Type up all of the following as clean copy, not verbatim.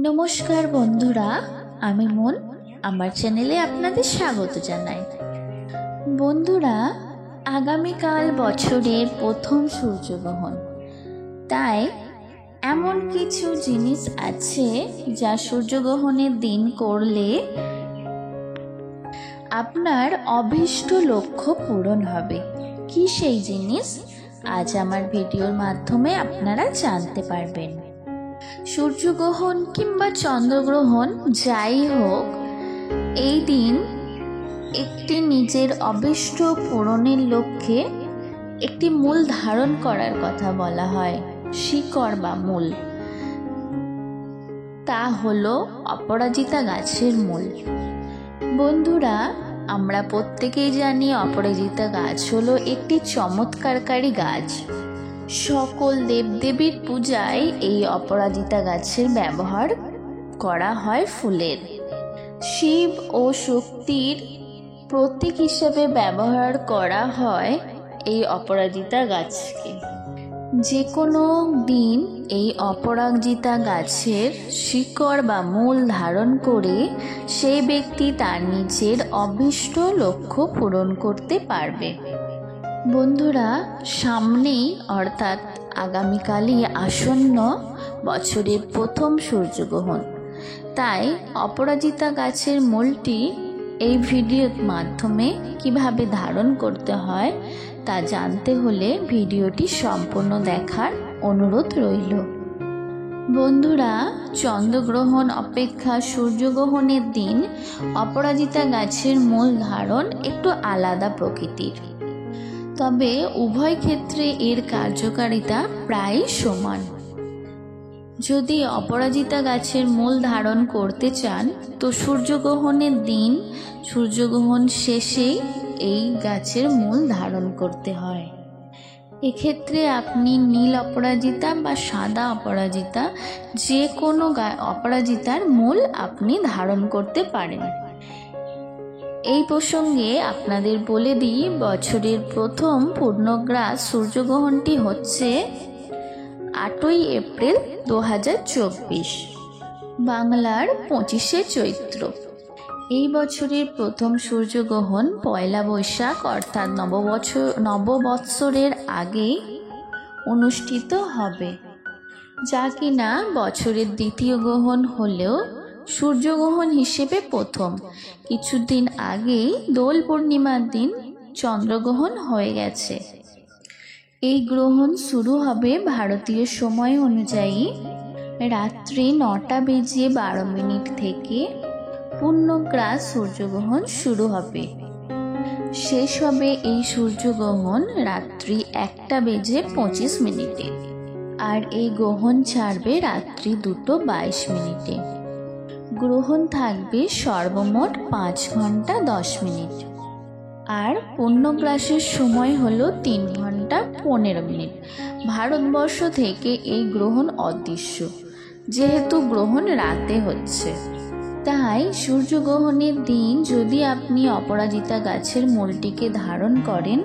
নমস্কার বন্ধুরা, আমি মন আমার চ্যানেলে আপনাদের স্বাগত জানাই। বন্ধুরা, আগামীকাল বছরের প্রথম সূর্যগ্রহণ, তাই এমন কিছু জিনিস আছে যা সূর্যগ্রহণের দিন করলে আপনার অভীষ্ট লক্ষ্য পূরণ হবে। কি সেই জিনিস আজ আমার ভিডিওর মাধ্যমে আপনারা জানতে পারবেন। সূর্যগ্রহণ কিংবা চন্দ্রগ্রহণ যাই হোক, এই দিন একটি নিজের অভীষ্ট পূরণের লক্ষ্যে একটি মূল ধারণ করার কথা বলা হয়। শিকড় বা মূল, তা হলো অপরাজিতা গাছের মূল। বন্ধুরা, আমরা প্রত্যেকেই জানি অপরাজিতা গাছ হলো একটি চমৎকারী গাছ। সকল দেবদেবীর পূজায় এই অপরাজিতা গাছের ব্যবহার করা হয় ফুলের। শিব ও শক্তির প্রতীক হিসেবে ব্যবহার করা হয় এই অপরাজিতা গাছকে। যে কোনো দিন এই অপরাজিতা গাছের শিকড় বা মূল ধারণ করে সেই ব্যক্তি তার নিজের অভীষ্ট লক্ষ্য পূরণ করতে পারবে। বন্ধুরা, সামনেই অর্থাৎ আগামীকালই আসন্ন বছরের প্রথম সূর্যগ্রহণ, তাই অপরাজিতা গাছের মূলটি এই ভিডিওর মাধ্যমে কিভাবে ধারণ করতে হয় তা জানতে হলে ভিডিওটি সম্পূর্ণ দেখার অনুরোধ রইল। বন্ধুরা, চন্দ্রগ্রহণ অপেক্ষা সূর্যগ্রহণের দিন অপরাজিতা গাছের মূল ধারণ একটু আলাদা প্রকৃতির, তবে উভয় ক্ষেত্রে এর কার্যকারিতা প্রায় সমান। যদি অপরাজিতা গাছের মূল ধারণ করতে চান তো সূর্যগ্রহণের দিন সূর্যগ্রহণ শেষেই এই গাছের মূল ধারণ করতে হয়। এক্ষেত্রে আপনি নীল অপরাজিতা বা সাদা অপরাজিতা, যে কোনো অপরাজিতার মূল আপনি ধারণ করতে পারেন। এই প্রসঙ্গে আপনাদের বলে দিই, বছরের প্রথম পূর্ণগ্রাস সূর্যগ্রহণটি হচ্ছে 8ই এপ্রিল 2024, বাংলার 25শে চৈত্র। এই বছরের প্রথম সূর্যগ্রহণ পয়লা বৈশাখ অর্থাৎ নববৎসরের আগে অনুষ্ঠিত হবে, যা কিনা বছরের দ্বিতীয় গ্রহণ হলেও সূর্যগ্রহণ হিসেবে প্রথম। কিছুদিন আগেই দোল পূর্ণিমার দিন চন্দ্রগ্রহণ হয়ে গেছে। এই গ্রহণ শুরু হবে ভারতীয় সময় অনুযায়ী রাত্রি 9:12 থেকে। পূর্ণগ্রাস সূর্যগ্রহণ শুরু হবে, শেষ হবে এই সূর্যগ্রহণ রাত্রি 1:25 আর এই গ্রহণ ছাড়বে রাত্রি 2:22। গ্রহণ থাকবে সর্বমোট 5 ঘন্টা 10 মিনিট, আর পূর্ণগ্রাসের সময় হলো 3 ঘন্টা 15 মিনিট। ভারতবর্ষ থেকে এই গ্রহণ অদৃশ্য, যেহেতু গ্রহণ রাতে হচ্ছে। তাই সূর্যগ্রহণের দিন যদি আপনি অপরাজিতা গাছের মূলটিকে ধারণ করেন,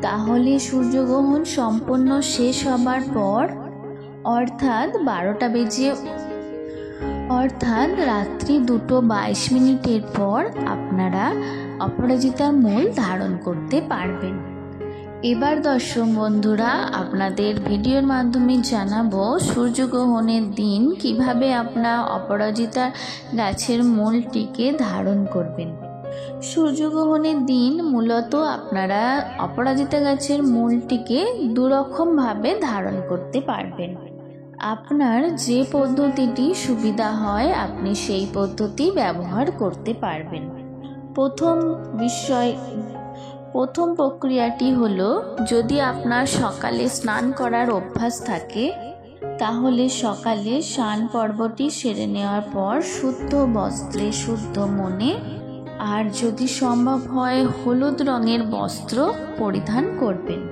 তাহলে সূর্যগ্রহণ সম্পূর্ণ শেষ হবার পর অর্থাৎ রাত্রি 2:22 পর আপনারা অপরাজিতার মূল ধারণ করতে পারবেন। এবার দর্শক বন্ধুরা, আপনাদের ভিডিওর মাধ্যমে জানাবো সূর্যগ্রহণের দিন কিভাবে আপনারা অপরাজিতা গাছের মূলটিকে ধারণ করবেন। সূর্যগ্রহণের দিন মূলত আপনারা অপরাজিতা গাছের মূলটিকে দুরকমভাবে ধারণ করতে পারবেন। আপনার যে পদ্ধতিটি সুবিধা হয় আপনি সেই পদ্ধতি ব্যবহার করতে পারবেন। প্রথম প্রক্রিয়াটি হলো, যদি আপনার সকালে স্নান করার অভ্যাস থাকে তাহলে সকালে স্নান পর্বটি সেরে নেওয়ার পর শুদ্ধ বস্ত্রে শুদ্ধ মনে, আর যদি সম্ভব হয় হলুদ রঙের বস্ত্র পরিধান করবেন।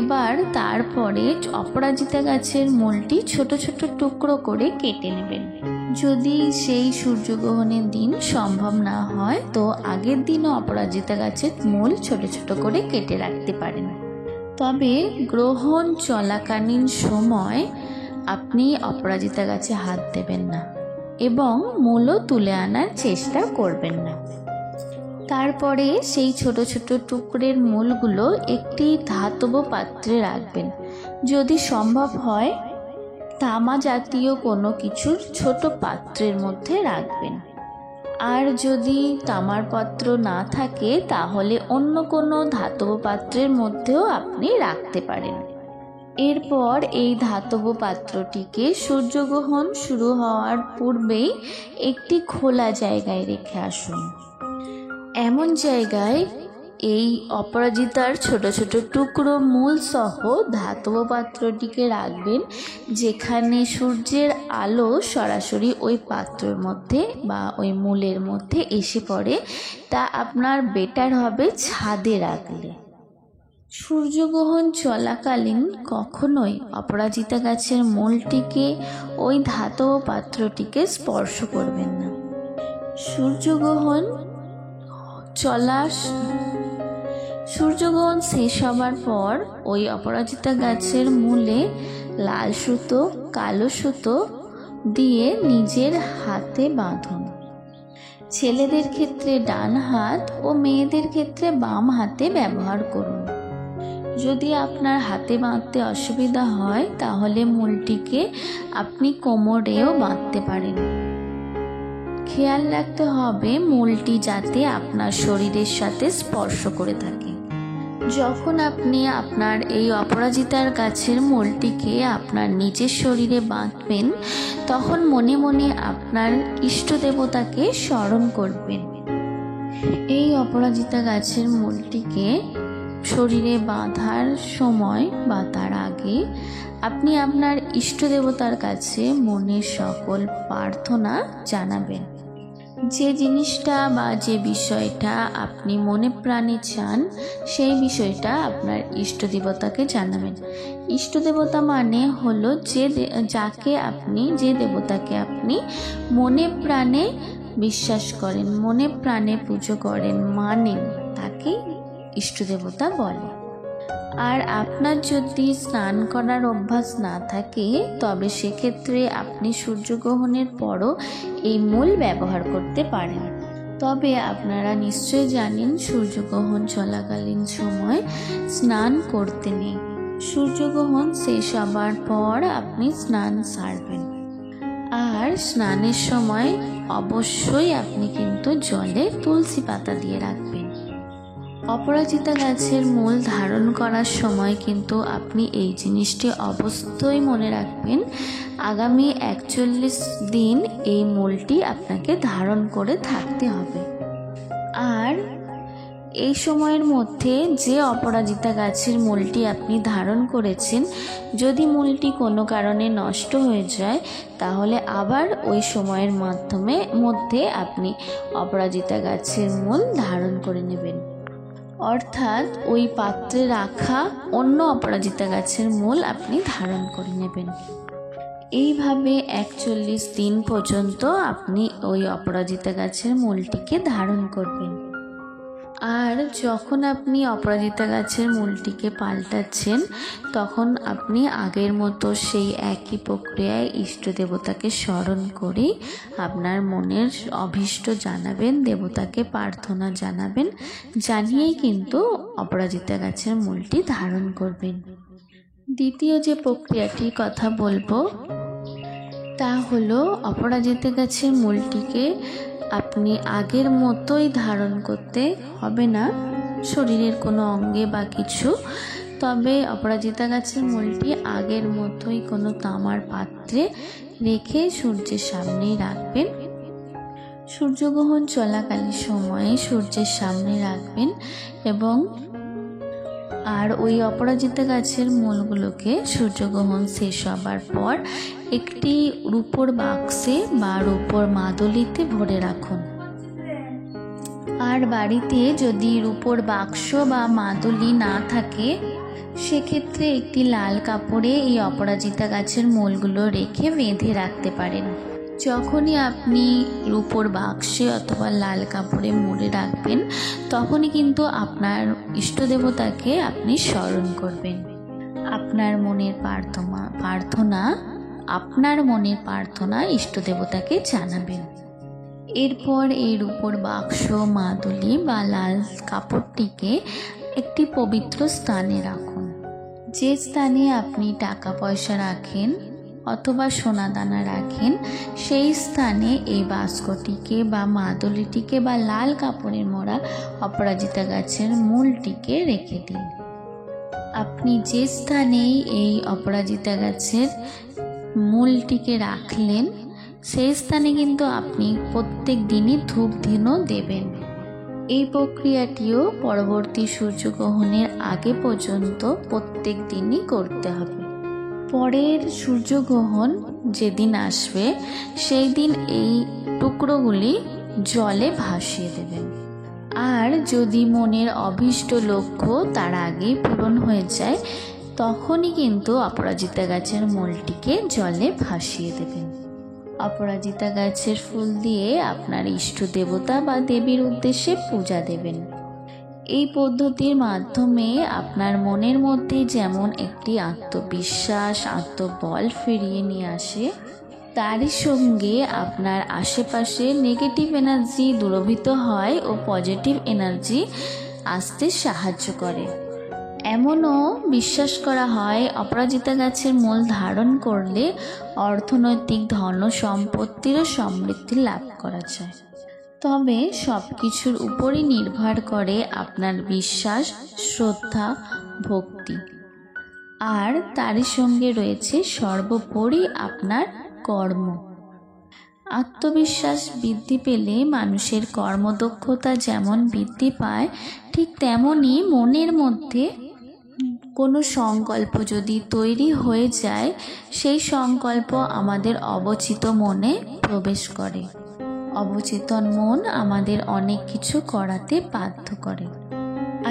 এবার তারপরে অপরাজিতা গাছের মূলটি ছোট ছোট টুকরো করে কেটে নেবেন। যদি সেই সূর্যগ্রহণের দিন সম্ভব না হয় তো আগের দিনও অপরাজিতা গাছের মূল ছোট ছোট করে কেটে রাখতে পারেন। তবে গ্রহণ চলাকালীন সময় আপনি অপরাজিতা গাছে হাত দেবেন না। এবং মূলও তুলে আনার চেষ্টা করবেন না। তারপরে সেই ছোট ছোট টুকরের মূলগুলো একটি ধাতব পাত্রে রাখবেন। যদি সম্ভব হয় তামা জাতীয় কোনো কিছুর ছোট পাত্রের মধ্যে রাখবেন। আর যদি তামার পাত্র না থাকে তাহলে অন্য কোনো ধাতব পাত্রের মধ্যেও আপনি রাখতে পারেন। এরপর এই ধাতব পাত্রটিকে সূর্যগ্রহণ শুরু হওয়ার পূর্বেই একটি খোলা জায়গায় রেখে আসুন। এমন জায়গায় এই অপরাজিতার ছোট ছোট টুকরো মূল সহ ধাতব পাত্রটিকে রাখবেন যেখানে সূর্যের আলো সরাসরি ওই পাত্রের মধ্যে বা ওই মূলের মধ্যে এসে পড়ে। তা আপনার বেটার হবে ছাদে রাখলে। সূর্যগ্রহণ চলাকালীন কখনোই অপরাজিতা গাছের মূলটিকে ওই ধাতব পাত্রটিকে স্পর্শ করবেন না। সূর্যগ্রহণ শেষ হবার পর ওই অপরাজিতা গাছের মূলে লাল সুতো, কালো সুতো দিয়ে নিজের হাতে বাঁধুন। ছেলেদের ক্ষেত্রে ডান হাত ও মেয়েদের ক্ষেত্রে বাম হাতে ব্যবহার করুন। যদি আপনার হাতে বাঁধতে অসুবিধা হয় তাহলে মূলটিকে আপনি কোমরেও বাঁধতে পারেন। খেয়াল রাখতে হবে মূলটি যাতে আপনার শরীরের সাথে স্পর্শ করে থাকে। যখন আপনি আপনার এই অপরাজিতার গাছের মূলটিকে আপনার নিজের শরীরে বাঁধবেন তখন মনে মনে আপনার ইষ্ট দেবতাকে স্মরণ করবেন। এই অপরাজিতা গাছের মূলটিকে শরীরে বাঁধার সময় বা তার আগে আপনি আপনার ইষ্ট দেবতার কাছে মনের সকল প্রার্থনা জানাবেন। যে জিনিসটা বা যে বিষয়টা আপনি মনে প্রাণে চান সেই বিষয়টা আপনার ইষ্ট দেবতাকে জানাবেন। ইষ্ট দেবতা মানে হলো যে দেবতাকে আপনি মনে প্রাণে বিশ্বাস করেন, মনে প্রাণে পুজো করেন, মানেন, তাকে ইষ্ট দেবতা বলে। আর আপনার যদি স্নান করার অভ্যাস না থাকে তবে সেক্ষেত্রে আপনি সূর্যগ্রহণের পরও এই মূল ব্যবহার করতে পারেন। তবে আপনারা নিশ্চয় জানেন সূর্যগ্রহণ চলাকালীন সময় স্নান করতে নেই। সূর্যগ্রহণ শেষ হবার পর আপনি স্নান সারবেন। আর স্নানের সময় অবশ্যই আপনি কিন্তু জলে তুলসী পাতা দিয়ে রাখবেন। অপরাজিতা গাছের মূল ধারণ করার সময় কিন্তু আপনি এই জিনিসটি অবশ্যই মনে রাখবেন, আগামী 41 দিন এই মূলটি আপনাকে ধারণ করে থাকতে হবে। আর এই সময়ের মধ্যে যে অপরাজিতা গাছের মূলটি আপনি ধারণ করেছেন যদি মূলটি কোনো কারণে নষ্ট হয়ে যায় তাহলে আবার ওই সময়ের মধ্যে আপনি অপরাজিতা গাছের মূল ধারণ করে নেবেন। অর্থাৎ ওই পাত্রে রাখা অন্য অপরাজিতা গাছের মূল আপনি ধারণ করে নেবেন। এইভাবে 41 দিন পর্যন্ত আপনি ওই অপরাজিতা গাছের মূলটিকে ধারণ করবেন। আর যখন আপনি অপরাজিতা গাছের মূলটিকে পাল্টাচ্ছেন তখন আপনি আগের মতো সেই একই প্রক্রিয়ায় ইষ্ট দেবতাকে স্মরণ করে আপনার মনের অভীষ্ট জানাবেন, দেবতাকে প্রার্থনা জানাবেন, জানিয়েই কিন্তু অপরাজিতা গাছের মূলটি ধারণ করবেন। দ্বিতীয় যে প্রক্রিয়াটির কথা বলবো তা হলো অপরাজিতা গাছের মূলটিকে আপনি আগের মতোই ধারণ করতে হবে না শরীরের কোনো অঙ্গে বা কিছু, তবে অপরাজিতা গাছের মূলটি আগের মতোই কোনো তামার পাত্রে রেখে সূর্যের সামনেই রাখবেন। সূর্যগ্রহণ চলাকালীন সময়ে সূর্যের সামনে রাখবেন এবং ওই অপরাজিতা গাছের মূলগুলোকে সূর্যগ্রহণ শেষ হবার পর একটি রূপোর বাক্সে বা রূপোর মাদুলিতে ভরে রাখুন। আর বাড়িতে যদি রূপোর বাক্স বা মাদুলি না থাকে সেক্ষেত্রে একটি লাল কাপড়ে এই অপরাজিতা গাছের মূলগুলো রেখে বেঁধে রাখতে পারেন। যখনই আপনি রূপোর বাক্সে অথবা লাল কাপড়ে মুড়ে রাখবেন তখনই কিন্তু আপনার ইষ্ট দেবতাকে আপনি স্মরণ করবেন, আপনার মনের প্রার্থনা আপনার মনের প্রার্থনা ইষ্ট দেবতাকে জানাবেন। এরপর এর উপর বাক্স, মাদুলি বা লাল কাপড়টিকে একটি পবিত্র স্থানে রাখুন। যে স্থানে আপনি টাকা পয়সা রাখেন অথবা সোনাদানা রাখেন, সেই স্থানে এই বাস্কটিকে বা মাদুলিটিকে বা লাল কাপড়ের মোড়া অপরাজিতা গাছের মূলটিকে রেখে দিন। আপনি যে স্থানেই এই অপরাজিতা গাছের মূলটিকে রাখলেন, সেই স্থানে কিন্তু আপনি প্রত্যেক দিনই ধূপ ধুনো দেবেন। এই প্রক্রিয়াটিও পরবর্তী সূর্যগ্রহণের আগে পর্যন্ত প্রত্যেক দিনই করতে হবে। পরের সূর্যগ্রহণ যেদিন আসবে, সেই দিন এই টুকরোগুলি জলে ভাসিয়ে দেবেন। আর যদি মনের অভীষ্ট লক্ষ্য তার আগেই পূরণ হয়ে যায়, তখনই কিন্তু অপরাজিতা গাছের মূলটিকে জলে ভাসিয়ে দেবেন। অপরাজিতা গাছের ফুল দিয়ে আপনার ইষ্ট দেবতা বা দেবীর উদ্দেশ্যে পূজা দেবেন। এই পদ্ধতির মাধ্যমে আপনার মনের মধ্যে যেমন একটি আত্মবিশ্বাস, আত্মবল ফিরিয়ে নিয়ে আসে, তারই সঙ্গে আপনার আশেপাশে নেগেটিভ এনার্জি দূরীভূত হয় ও পজিটিভ এনার্জি আসতে সাহায্য করে। এমনও বিশ্বাস করা হয়, অপরাজিতা গাছের মূল ধারণ করলে অর্থনৈতিক ধন সম্পত্তিরও সমৃদ্ধি লাভ করা যায়। তবে সব কিছুর উপরই নির্ভর করে আপনার বিশ্বাস, শ্রদ্ধা, ভক্তি, আর তারই সঙ্গে রয়েছে সর্বোপরি আপনার কর্ম। আত্মবিশ্বাস বৃদ্ধি পেলে মানুষের কর্মদক্ষতা যেমন বৃদ্ধি পায়, ঠিক তেমনি মনের মধ্যে কোনো সংকল্প যদি তৈরি হয়ে যায়, সেই সংকল্প আমাদের অবচিত মনে প্রবেশ করে। অবচেতন মন আমাদের অনেক কিছু করাতে বাধ্য করে।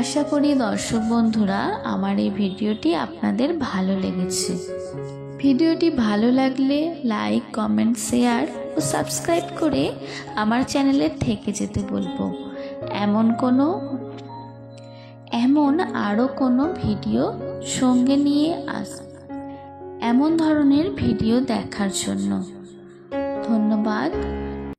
আশা করি দর্শক বন্ধুরা, আমার এই ভিডিওটি আপনাদের ভালো লেগেছে। ভিডিওটি ভালো লাগলে লাইক, কমেন্ট, শেয়ার ও সাবস্ক্রাইব করে আমার চ্যানেলে থেকে যেতে বলবো। এমন আরও কোনো ভিডিও সঙ্গে নিয়ে এমন ধরনের ভিডিও দেখার জন্য ধন্যবাদ।